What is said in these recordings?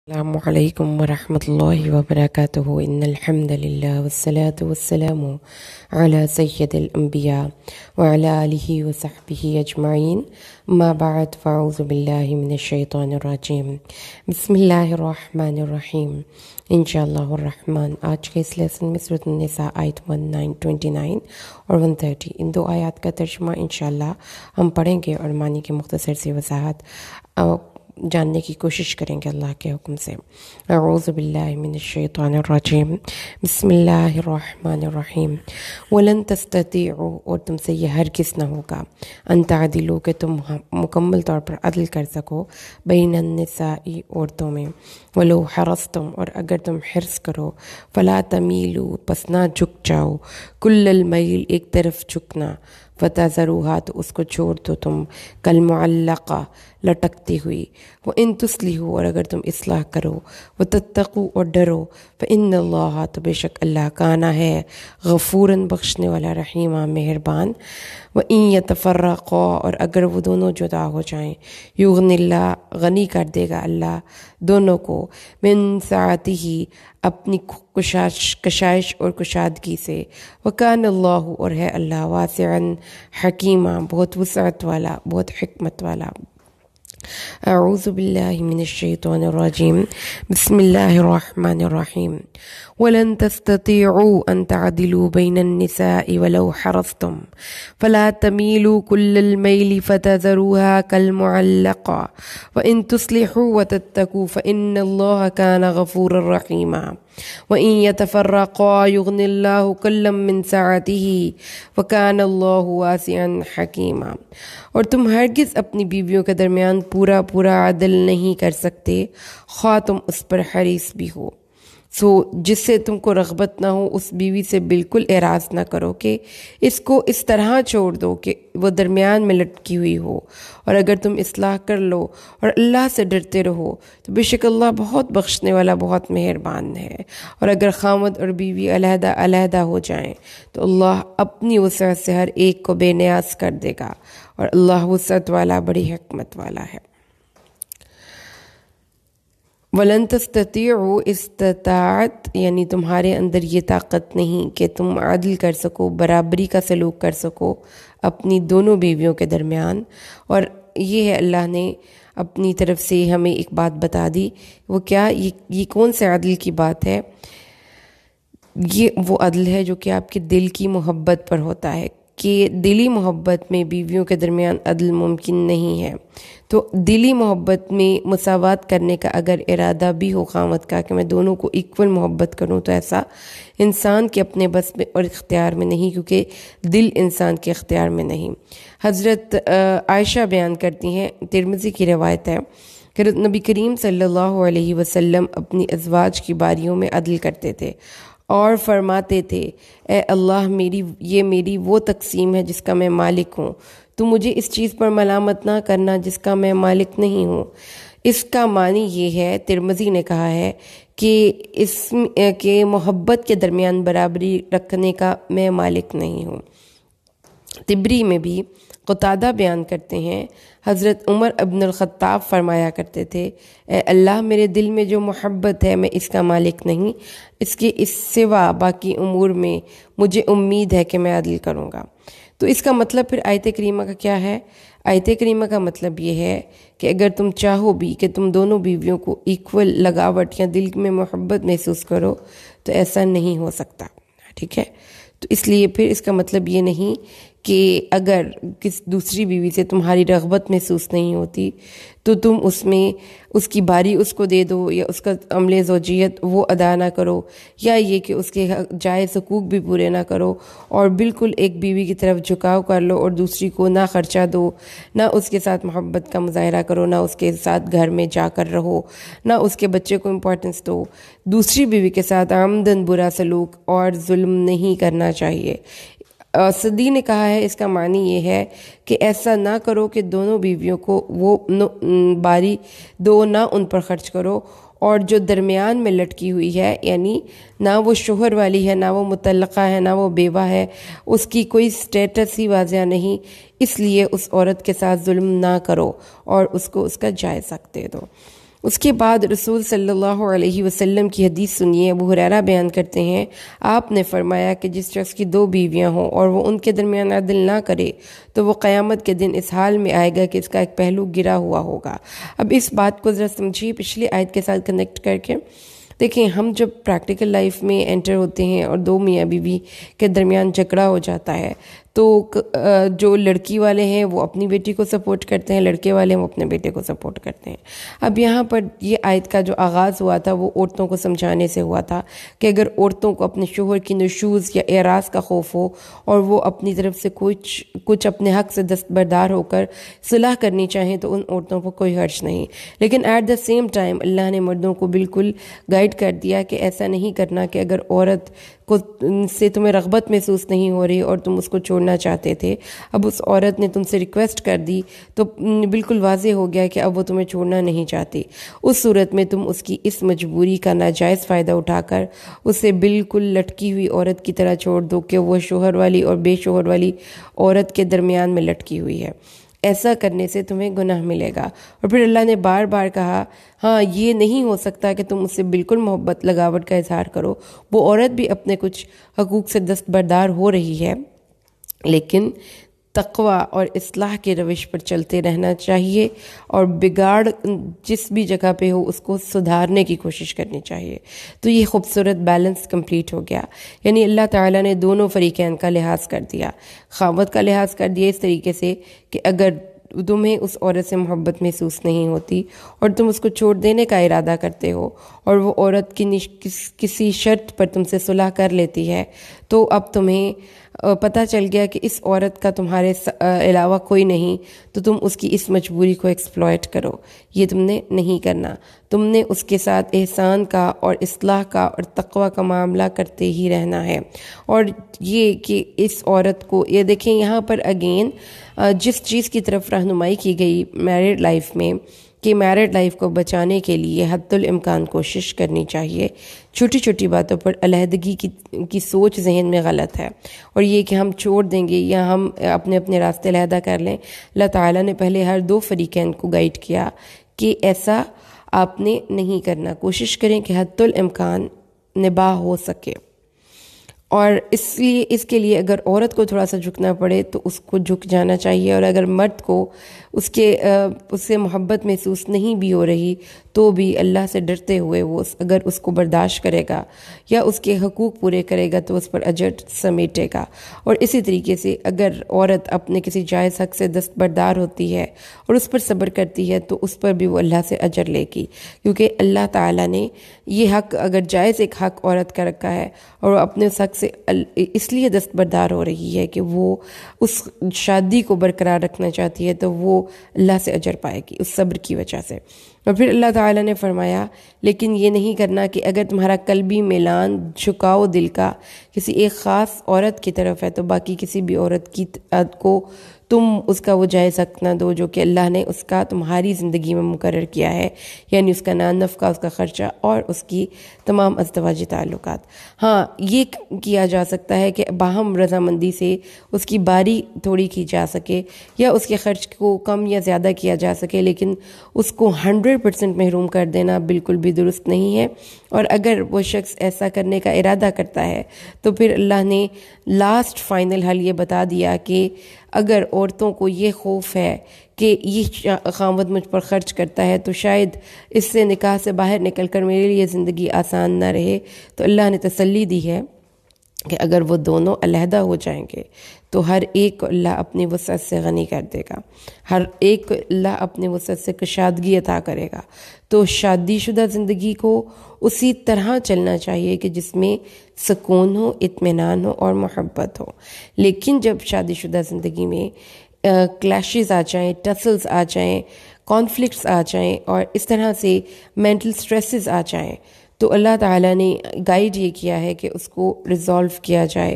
السلام علیکم ورحمۃ اللہ وبرکاتہ ان الحمد للہ والصلاة والسلام علی سید الانبیاء وعلی آلہ وصحبہ اجمعین اما بعد فاعوذ باللہ من الشیطان الرجیم بسم اللہ الرحمن الرحیم انشاءاللہ الرحمن۔ آج کے اس لیسن میں سورۃ النساء آیت 29 اور 130 ان دو آیات کا ترجمہ انشاءاللہ ہم پڑھیں گے اور معنی کی مختصر سی وضاحت جاننے کی کوشش کریں گے اللہ کے حکم سے۔ اعوذ باللہ من الشیطان الرجیم بسم اللہ الرحمن الرحیم ولن تستطیعوا، اور تم سے یہ ہرگز نہ ہوگا، ان تعدلوا کہ تم مکمل طور پر عدل کر سکو، بین النساء عورتوں میں، ولو حرصتم اور اگر تم حرص کرو، فلا تمیلوا پس نہ جھک جاؤ، کل المیل ایک طرف جھکنا، فتذروها تو اس کو چھوڑ دو تم، کالمعلقہ لٹکتی ہوئی، وَإِن تُصْلِحُوا اور اگر تم اصلاح کرو، وَتَتَّقُوا اور ڈرو، فَإِنَّ اللَّهَ تو بے شک اللہ کانا ہے، غفوراً بخشنے والا، رحیمہ مہربان، وَإِن يَتَفَرَّقَا اور اگر وہ دونوں جدا ہو جائیں، یغنِ اللہ غنی کر دے گا اللہ دونوں کو، من سعتہ اپنی کشائش اور کشادگی سے، وَكَانَ اللَّهُ اور ہے اللہ واسعاً حکیمہ بہت وسعت والا بہت حکمت والا۔ اعوذ باللہ من الشیطان الرجیم بسم اللہ الرحمن الرحیم ولن تستطيعوا ان تعدلوا بين النساء ولو حرصتم فلا تميلوا كل الميل فتذروها كالمعلقة وإن تصلحوا وتتقوا فإن الله كان غفورا رحيما وَإِن يَتَفَرَّقَا يُغْنِ اللَّهُ كُلًّا مِّن سَعَتِهِ وَكَانَ اللَّهُ وَاسِعًا حَكِيمًا، اور تم ہرگز اپنی بیویوں کے درمیان پورا عدل نہیں کر سکتے، خواہ تم اس پر حریص بھی ہو۔ جس سے تم کو رغبت نہ ہو اس بیوی سے بالکل اعراض نہ کرو کہ اس کو اس طرح چھوڑ دو کہ وہ درمیان میں لٹکی ہوئی ہو، اور اگر تم اصلاح کر لو اور اللہ سے ڈرتے رہو تو بے شک اللہ بہت بخشنے والا بہت مہربان ہے۔ اور اگر خامد اور بیوی علیحدہ ہو جائیں تو اللہ اپنی وسعت سے ہر ایک کو بے نیاز کر دے گا، اور اللہ وسعت والا بڑی حکمت والا ہے۔ ولن تستطیعوا استطاعت یعنی تمہارے اندر یہ طاقت نہیں کہ تم عدل کر سکو، برابری کا سلوک کر سکو اپنی دونوں بیویوں کے درمیان۔ اور یہ ہے اللہ نے اپنی طرف سے ہمیں ایک بات بتا دی، وہ کیا، یہ کون سے عدل کی بات ہے؟ یہ وہ عدل ہے جو کہ آپ کے دل کی محبت پر ہوتا ہے، کہ دلی محبت میں بیویوں کے درمیان عدل ممکن نہیں ہے۔ تو دلی محبت میں مساوات کرنے کا اگر ارادہ بھی ہو خامد کا کہ میں دونوں کو ایکول محبت کروں، تو ایسا انسان کے اپنے بس میں اور اختیار میں نہیں، کیونکہ دل انسان کے اختیار میں نہیں۔ حضرت عائشہ بیان کرتی ہیں، ترمذی کی روایت ہے کہ نبی کریم صلی اللہ علیہ وسلم اپنی ازواج کی باریوں میں عدل کرتے تھے اور فرماتے تھے، اے اللہ یہ میری وہ تقسیم ہے جس کا میں مالک ہوں، تو مجھے اس چیز پر ملامت نہ کرنا جس کا میں مالک نہیں ہوں۔ اس کا معنی یہ ہے، ترمذی نے کہا ہے کہ محبت کے درمیان برابری رکھنے کا میں مالک نہیں ہوں۔ طبری میں بھی قتادہ بیان کرتے ہیں، حضرت عمر ابن الخطاب فرمایا کرتے تھے، اے اللہ میرے دل میں جو محبت ہے میں اس کا مالک نہیں، اس سوا باقی امور میں مجھے امید ہے کہ میں عدل کروں گا۔ تو اس کا مطلب پھر آیت کریمہ کا کیا ہے؟ آیت کریمہ کا مطلب یہ ہے کہ اگر تم چاہو بھی کہ تم دونوں بیویوں کو ایکول لگاوٹ یا دل میں محبت محسوس کرو تو ایسا نہیں ہو سکتا، ٹھیک ہے؟ تو اس لیے پھر اس کا مطلب یہ نہیں کہ اگر کس دوسری بیوی سے تمہاری رغبت محسوس نہیں ہوتی تو تم اس کی باری اس کو دے دو، یا اس کا عمل زوجیت وہ ادا نہ کرو، یا یہ کہ اس کے جائز حقوق بھی پورے نہ کرو، اور بالکل ایک بیوی کی طرف جھکاؤ کر لو اور دوسری کو نہ خرچہ دو، نہ اس کے ساتھ محبت کا مظاہرہ کرو، نہ اس کے ساتھ گھر میں جا کر رہو، نہ اس کے بچے کو امپورٹنس دو۔ دوسری بیوی کے ساتھ عمدن برا سلوک اور ظلم نہیں کرنا چاہیے۔ صدی نے کہا ہے، اس کا معنی یہ ہے کہ ایسا نہ کرو کہ دونوں بیویوں کو وہ باری دو، نہ ان پر خرچ کرو، اور جو درمیان میں لٹکی ہوئی ہے یعنی نہ وہ شوہر والی ہے، نہ وہ مطلقہ ہے، نہ وہ بیوہ ہے، اس کی کوئی سٹیٹس ہی واضح نہیں، اس لیے اس عورت کے ساتھ ظلم نہ کرو اور اس کو اس کا جائز حق دے دو۔ اس کے بعد رسول صلی اللہ علیہ وسلم کی حدیث سنیے، ابو ہریرہ بیان کرتے ہیں، آپ نے فرمایا کہ جس شخص کی 2 بیویاں ہوں اور وہ ان کے درمیان عدل نہ کرے تو وہ قیامت کے دن اس حال میں آئے گا کہ اس کا ایک پہلو گرا ہوا ہوگا۔ اب اس بات کو ذرا سمجھیے پچھلی آیت کے ساتھ کنیکٹ کر کے۔ دیکھیں، ہم جب پریکٹیکل لائف میں انٹر ہوتے ہیں اور 2 میاں بیوی کے درمیان جھگڑا ہو جاتا ہے تو جو لڑکی والے ہیں وہ اپنی بیٹی کو سپورٹ کرتے ہیں، لڑکے والے ہیں وہ اپنے بیٹے کو سپورٹ کرتے ہیں۔ اب یہاں پر یہ آیت کا جو آغاز ہوا تھا وہ عورتوں کو سمجھانے سے ہوا تھا کہ اگر عورتوں کو اپنے شوہر کی نشوز یا اعراض کا خوف ہو اور وہ اپنی طرف سے کچھ اپنے حق سے دستبردار ہو کر صلح کرنی چاہیں تو ان عورتوں کو کوئی حرج نہیں، لیکن ایٹ دا سیم ٹائم اللہ نے مردوں کو بالکل گائیڈ کر دیا کہ ایسا نہیں کرنا کہ اگر عورت کو سے تمہیں رغبت محسوس نہیں ہو رہی اور تم اس کو چھوڑنا چاہتے تھے، اب اس عورت نے تم سے ریکویسٹ کر دی تو بالکل واضح ہو گیا کہ اب وہ تمہیں چھوڑنا نہیں چاہتی۔ اس صورت میں تم اس کی اس مجبوری کا ناجائز فائدہ اٹھا کر اسے بالکل لٹکی ہوئی عورت کی طرح چھوڑ دو کہ وہ شوہر والی اور بے شوہر والی عورت کے درمیان میں لٹکی ہوئی ہے۔ ایسا کرنے سے تمہیں گناہ ملے گا۔ اور پھر اللہ نے بار بار کہا، ہاں یہ نہیں ہو سکتا کہ تم اس سے بالکل محبت لگاوٹ کا اظہار کرو، وہ عورت بھی اپنے کچھ حقوق سے دستبردار ہو رہی ہے، لیکن تقوی اور اصلاح کے روش پر چلتے رہنا چاہیے اور بگاڑ جس بھی جگہ پہ ہو اس کو سدھارنے کی کوشش کرنی چاہیے۔ تو یہ خوبصورت بیلنس کمپلیٹ ہو گیا، یعنی اللہ تعالیٰ نے دونوں فریقین کا لحاظ کر دیا، خاوند کا لحاظ کر دیا اس طریقے سے کہ اگر تمہیں اس عورت سے محبت محسوس نہیں ہوتی اور تم اس کو چھوڑ دینے کا ارادہ کرتے ہو اور وہ عورت کسی شرط پر تم سے صلح کر لیتی ہے تو اب تمہیں پتہ چل گیا کہ اس عورت کا تمہارے علاوہ کوئی نہیں، تو تم اس کی اس مجبوری کو ایکسپلائٹ کرو۔ یہ تم نے نہیں کرنا، تم نے اس کے ساتھ احسان کا اور اصلاح کا اور تقوی کا معاملہ کرتے ہی رہنا ہے۔ اور یہ کہ اس عورت کو، یہ دیکھیں یہاں پر اگین جس چیز کی طرف رہنمائی کی گئی میرڈ لائف میں کہ میرڈ لائف کو بچانے کے لیے حد الامکان کوشش کرنی چاہیے۔ چھوٹی چھوٹی باتوں پر علیحدگی کی سوچ ذہن میں غلط ہے، اور یہ کہ ہم چھوڑ دیں گے یا ہم اپنے اپنے راستے علیحدہ کر لیں۔ اللہ تعالیٰ نے پہلے ہر 2 فریقین کو گائیڈ کیا کہ ایسا آپ نے نہیں کرنا، کوشش کریں کہ حد الامکان نباہ ہو سکے۔ اور اس کے لیے اگر عورت کو تھوڑا سا جھکنا پڑے تو اس کو جھک جانا چاہیے، اور اگر مرد کو اس سے محبت محسوس نہیں بھی ہو رہی تو بھی اللہ سے ڈرتے ہوئے وہ اگر اس کو برداشت کرے گا یا اس کے حقوق پورے کرے گا تو اس پر اجر سمیٹے گا۔ اور اسی طریقے سے اگر عورت اپنے کسی جائز حق سے دستبردار ہوتی ہے اور اس پر صبر کرتی ہے تو اس پر بھی وہ اللہ سے اجر لے گی، کیونکہ اللہ تعالیٰ نے یہ حق، اگر جائز ایک حق عورت کا رکھا ہے اور وہ اپنے اس حق سے اس لیے دستبردار ہو رہی ہے کہ وہ اس شادی کو برقرار رکھنا چاہتی ہے تو وہ اللہ سے اجر پائے گی اس صبر کی وجہ سے۔ اور پھر اللہ تعالیٰ نے فرمایا لیکن یہ نہیں کرنا کہ اگر تمہارا قلبی میلان، جھکاؤ دل کا کسی ایک خاص عورت کی طرف ہے تو باقی کسی بھی عورت کو تم اس کا وہ جائز حق نہ دو جو کہ اللہ نے اس کا تمہاری زندگی میں مقرر کیا ہے، یعنی اس کا نان نفقہ، اس کا خرچہ اور اس کی تمام ازدواجی تعلقات۔ ہاں یہ کیا جا سکتا ہے کہ باہم رضامندی سے اس کی باری تھوڑی کی جا سکے یا اس کے خرچ کو کم یا زیادہ کیا جا سکے، لیکن اس کو 100% محروم کر دینا بالکل بھی درست نہیں ہے۔ اور اگر وہ شخص ایسا کرنے کا ارادہ کرتا ہے تو پھر اللہ نے لاسٹ فائنل حل یہ بتا دیا کہ اگر عورتوں کو یہ خوف ہے کہ یہ خاوند مجھ پر خرچ کرتا ہے تو شاید اس سے نکاح سے باہر نکل کر میرے لیے زندگی آسان نہ رہے، تو اللہ نے تسلی دی ہے کہ اگر وہ دونوں علیحدہ ہو جائیں گے تو ہر ایک کو اللہ اپنی وسعت سے غنی کر دے گا، ہر ایک کو اللہ اپنی وسعت سے کشادگی عطا کرے گا۔ تو شادی شدہ زندگی کو اسی طرح چلنا چاہیے کہ جس میں سکون ہو، اطمینان ہو اور محبت ہو۔ لیکن جب شادی شدہ زندگی میں کلیشز آ جائیں، ٹسلز آ جائیں، کانفلکٹس آ جائیں اور اس طرح سے مینٹل سٹریسز آ جائیں تو اللہ تعالیٰ نے گائیڈ یہ کیا ہے کہ اس کو ریزالو کیا جائے،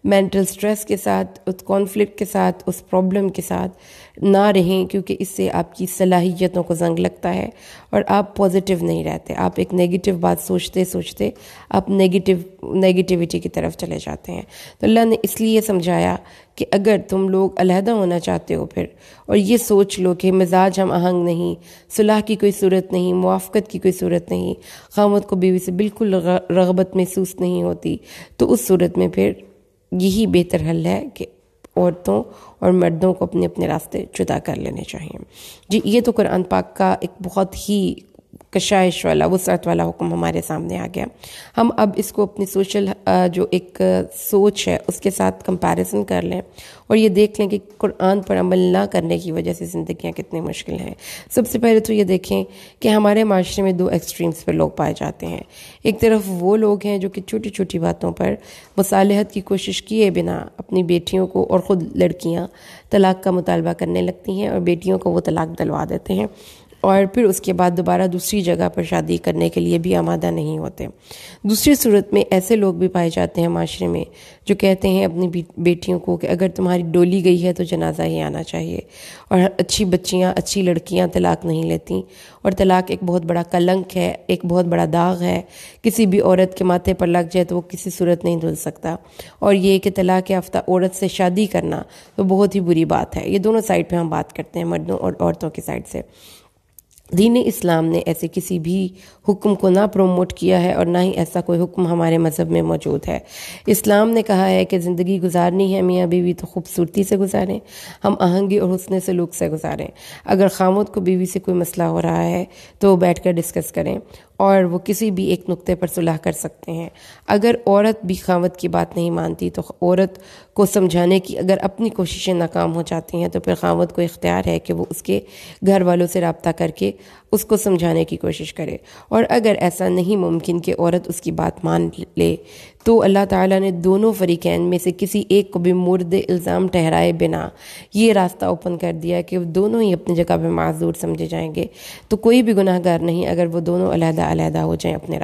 مینٹل سٹریس کے ساتھ، اس کانفلکٹ کے ساتھ، اس پرابلم کے ساتھ نہ رہیں، کیونکہ اس سے آپ کی صلاحیتوں کو زنگ لگتا ہے اور آپ پازیٹیو نہیں رہتے. آپ ایک نیگیٹو بات سوچتے سوچتے آپ نیگیٹیوٹی کی طرف چلے جاتے ہیں. تو اللہ نے اس لیے سمجھایا کہ اگر تم لوگ علیحدہ ہونا چاہتے ہو پھر، اور یہ سوچ لو کہ مزاج ہم آہنگ نہیں، صلح کی کوئی صورت نہیں، موافقت کی کوئی صورت نہیں، خاوند کو بیوی سے بالکل رغبت محسوس نہیں ہوتی، تو اس صورت میں پھر یہی بہتر حل ہے کہ عورتوں اور مردوں کو اپنے اپنے راستے جدا کر لینے چاہیے. جی یہ تو قرآن پاک کا ایک بہت ہی کشائش والا، وسعت والا حکم ہمارے سامنے آ گیا. ہم اب اس کو اپنی سوشل جو ایک سوچ ہے اس کے ساتھ کمپیریزن کر لیں اور یہ دیکھ لیں کہ قرآن پر عمل نہ کرنے کی وجہ سے زندگیاں کتنی مشکل ہیں. سب سے پہلے تو یہ دیکھیں کہ ہمارے معاشرے میں 2 ایکسٹریمز پہ لوگ پائے جاتے ہیں. ایک طرف وہ لوگ ہیں جو کہ چھوٹی چھوٹی باتوں پر مصالحت کی کوشش کیے بنا اپنی بیٹیوں کو، اور خود لڑکیاں طلاق کا مطالبہ کرنے لگتی ہیں اور بیٹیوں کو وہ طلاق دلوا دیتے ہیں، اور پھر اس کے بعد دوبارہ دوسری جگہ پر شادی کرنے کے لیے بھی آمادہ نہیں ہوتے. دوسری صورت میں ایسے لوگ بھی پائے جاتے ہیں معاشرے میں جو کہتے ہیں اپنی بیٹیوں کو کہ اگر تمہاری ڈولی گئی ہے تو جنازہ ہی آنا چاہیے، اور اچھی بچیاں، اچھی لڑکیاں طلاق نہیں لیتیں، اور طلاق ایک بہت بڑا کلنک ہے، ایک بہت بڑا داغ ہے. کسی بھی عورت کے ماتھے پر لگ جائے تو وہ کسی صورت نہیں دھل سکتا. اور یہ کہ طلاق یافتہ عورت سے شادی کرنا تو بہت ہی بری بات ہے. یہ دونوں سائڈ پہ ہم بات کرتے ہیں، مردوں اور عورتوں کی سائڈ سے. دین اسلام نے ایسے کسی بھی حکم کو نہ پروموٹ کیا ہے، اور نہ ہی ایسا کوئی حکم ہمارے مذہب میں موجود ہے. اسلام نے کہا ہے کہ زندگی گزارنی ہے میاں بیوی تو خوبصورتی سے گزاریں، ہم آہنگی اور حسن سلوک سے گزاریں. اگر خاوند کو بیوی سے کوئی مسئلہ ہو رہا ہے تو بیٹھ کر ڈسکس کریں، اور وہ کسی بھی ایک نقطے پر صلح کر سکتے ہیں. اگر عورت بھی خاوند کی بات نہیں مانتی تو عورت کو سمجھانے کی اگر اپنی کوششیں ناکام ہو جاتی ہیں تو پھر خاوند کو اختیار ہے کہ وہ اس کے گھر والوں سے رابطہ کر کے اس کو سمجھانے کی کوشش کرے. اور اگر ایسا نہیں ممکن کہ عورت اس کی بات مان لے تو اللہ تعالیٰ نے دونوں فریقین میں سے کسی ایک کو بھی مورد الزام ٹھہرائے بنا یہ راستہ اوپن کر دیا کہ وہ دونوں ہی اپنی جگہ پہ معذور سمجھے جائیں گے. تو کوئی بھی گناہ گار نہیں اگر وہ دونوں علیحدہ ہو جائیں، اپنے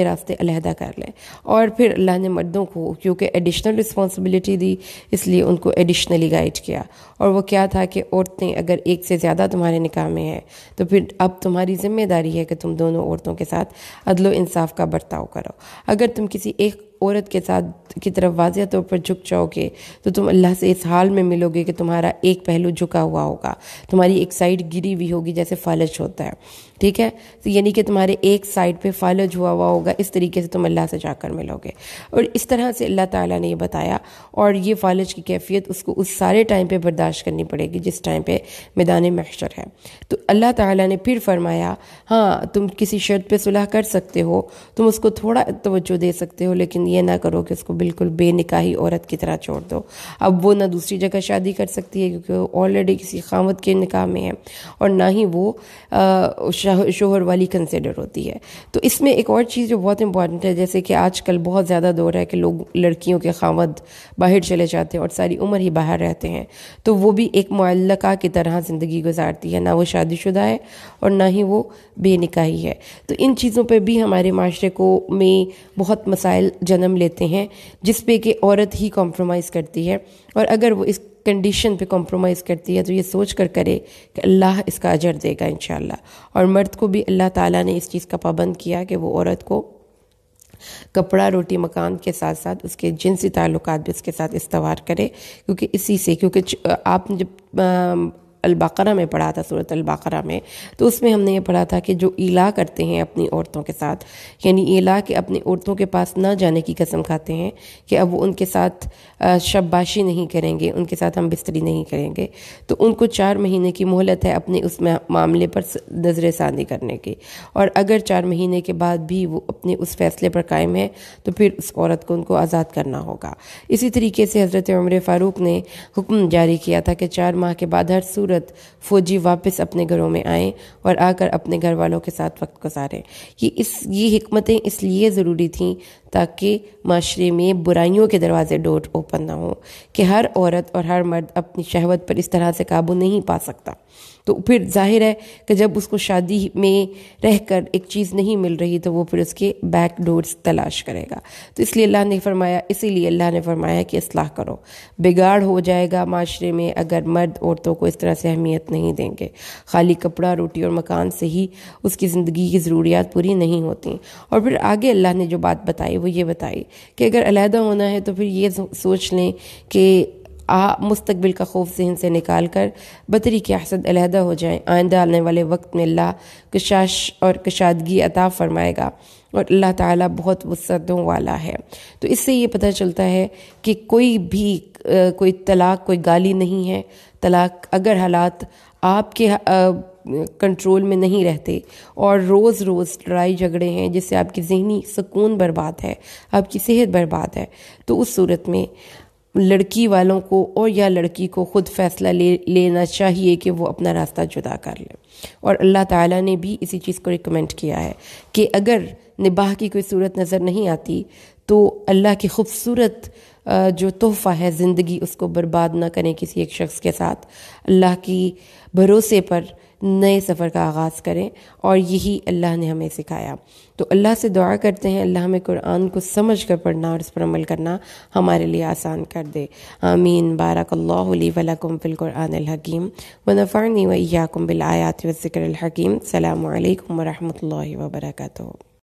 راستے علیحدہ کر لیں. اور پھر اللہ نے مردوں کو کیونکہ ایڈیشنل رسپانسبلٹی دی، اس لیے ان کو ایڈیشنلی گائیڈ کیا. اور وہ کیا تھا کہ عورتیں اگر ایک سے زیادہ تمہارے نکاح میں ہیں تو پھر اب تمہاری ذمہ داری ہے کہ تم دونوں عورتوں کے ساتھ عدل و انصاف کا برتاؤ کرو. اگر تم کسی ایک عورت کے ساتھ کی طرف واضح طور پر جھک جاؤ گے تو تم اللہ سے اس حال میں ملو گے کہ تمہارا ایک پہلو جھکا ہوا ہوگا، تمہاری ایک سائیڈ گری ہوئی ہوگی جیسے فالج ہوتا ہے. ٹھیک ہے، تو یعنی کہ تمہارے ایک سائیڈ پہ فالج ہوا ہوگا، اس طریقے سے تم اللہ سے جا کر ملو گے. اور اس طرح سے اللہ تعالیٰ نے یہ بتایا، اور یہ فالج کی کیفیت اس کو اس سارے ٹائم پہ برداشت کرنی پڑے گی جس ٹائم پہ میدان محشر ہے. تو اللہ تعالیٰ نے پھر فرمایا ہاں تم کسی شرط پہ صلح کر سکتے ہو، تم اس کو تھوڑا توجہ دے سکتے ہو، لیکن یہ نہ کرو کہ اس کو بالکل بے نکاحی عورت کی طرح چھوڑ دو. اب وہ نہ دوسری جگہ شادی کر سکتی ہے کیونکہ وہ آلریڈی کسی خاوند کے نکاح میں ہے، اور نہ ہی وہ شوہر والی کنسیڈر ہوتی ہے. تو اس میں ایک اور چیز جو بہت امپورٹنٹ ہے، جیسے کہ آج کل بہت زیادہ دور ہے کہ لوگ لڑکیوں کے خاوند باہر چلے جاتے ہیں اور ساری عمر ہی باہر رہتے ہیں، تو وہ بھی ایک معلقہ کی طرح زندگی گزارتی ہے، نہ وہ شادی شدہ ہے اور نہ ہی وہ بے نکاحی ہے. تو ان چیزوں پہ بھی ہمارے معاشرے میں بہت مسائل جنم لیتے ہیں جس پہ کہ عورت ہی کمپرومائز کرتی ہے. اور اگر وہ اس کنڈیشن پہ کمپرومائز کرتی ہے تو یہ سوچ کر کرے کہ اللہ اس کا اجر دے گا انشاءاللہ. اور مرد کو بھی اللہ تعالیٰ نے اس چیز کا پابند کیا کہ وہ عورت کو کپڑا، روٹی، مکان کے ساتھ ساتھ اس کے جنسی تعلقات بھی اس کے ساتھ استوار کرے، کیونکہ آپ نے جب البقرہ میں پڑھا تھا، سورۃ البقرہ میں، تو اس میں ہم نے یہ پڑھا تھا کہ جو ایلا کرتے ہیں اپنی عورتوں کے ساتھ، یعنی ایلا کہ اپنی عورتوں کے پاس نہ جانے کی قسم کھاتے ہیں کہ اب وہ ان کے ساتھ شب باشی نہیں کریں گے، ان کے ساتھ ہم بستری نہیں کریں گے، تو ان کو 4 مہینے کی مہلت ہے اپنے اس معاملے پر نظر ثانی کرنے کی. اور اگر 4 مہینے کے بعد بھی وہ اپنے اس فیصلے پر قائم ہے تو پھر اس عورت کو ان کو آزاد کرنا ہوگا. اسی طریقے سے حضرت عمر فاروق نے حکم جاری کیا تھا کہ 4 ماہ کے بعد ہر صورت فوجی واپس اپنے گھروں میں آئیں اور آ کر اپنے گھر والوں کے ساتھ وقت گزاریں. یہ حکمتیں اس لیے ضروری تھیں تاکہ معاشرے میں برائیوں کے دروازے ڈور اوپن نہ ہوں، کہ ہر عورت اور ہر مرد اپنی شہوت پر اس طرح سے قابو نہیں پا سکتا تو پھر ظاہر ہے کہ جب اس کو شادی میں رہ کر ایک چیز نہیں مل رہی تو وہ پھر اس کے بیک ڈورز تلاش کرے گا. تو اسی لیے اللہ نے فرمایا کہ اصلاح کرو. بگاڑ ہو جائے گا معاشرے میں اگر مرد عورتوں کو اس طرح سے اہمیت نہیں دیں گے. خالی کپڑا روٹی اور مکان سے ہی اس کی زندگی کی ضروریات پوری نہیں ہوتی. اور پھر آگے اللہ نے جو بات بتائی وہ یہ بتائی کہ اگر علیحدہ ہونا ہے تو پھر یہ سوچ لیں کہ مستقبل کا خوف ذہن سے نکال کر بطریق احسن علیحدہ ہو جائیں. آئندہ آنے والے وقت میں اللہ کشاش اور کشادگی عطا فرمائے گا اور اللہ تعالیٰ بہت وسعتوں والا ہے. تو اس سے یہ پتہ چلتا ہے کہ کوئی طلاق کوئی گالی نہیں ہے. طلاق اگر حالات آپ کے کنٹرول میں نہیں رہتے اور روز روز لڑائی جھگڑے ہیں جس سے آپ کی ذہنی سکون برباد ہے، آپ کی صحت برباد ہے، تو اس صورت میں لڑکی والوں کو اور یا لڑکی کو خود فیصلہ لینا چاہیے کہ وہ اپنا راستہ جدا کر لیں. اور اللہ تعالیٰ نے بھی اسی چیز کو ریکمینڈ کیا ہے کہ اگر نباہ کی کوئی صورت نظر نہیں آتی تو اللہ کی خوبصورت جو تحفہ ہے زندگی اس کو برباد نہ کریں کسی ایک شخص کے ساتھ. اللہ کی بھروسے پر نئے سفر کا آغاز کریں، اور یہی اللہ نے ہمیں سکھایا. تو اللہ سے دعا کرتے ہیں اللہ ہمیں قرآن کو سمجھ کر پڑھنا اور اس پر عمل کرنا ہمارے لیے آسان کر دے. آمین. بارک اللہ لی ولکم فی القرآن الحکیم ونفعنی وإیاکم بالآیات والذکر الحکیم. السلام علیکم ورحمۃ اللہ وبرکاتہ.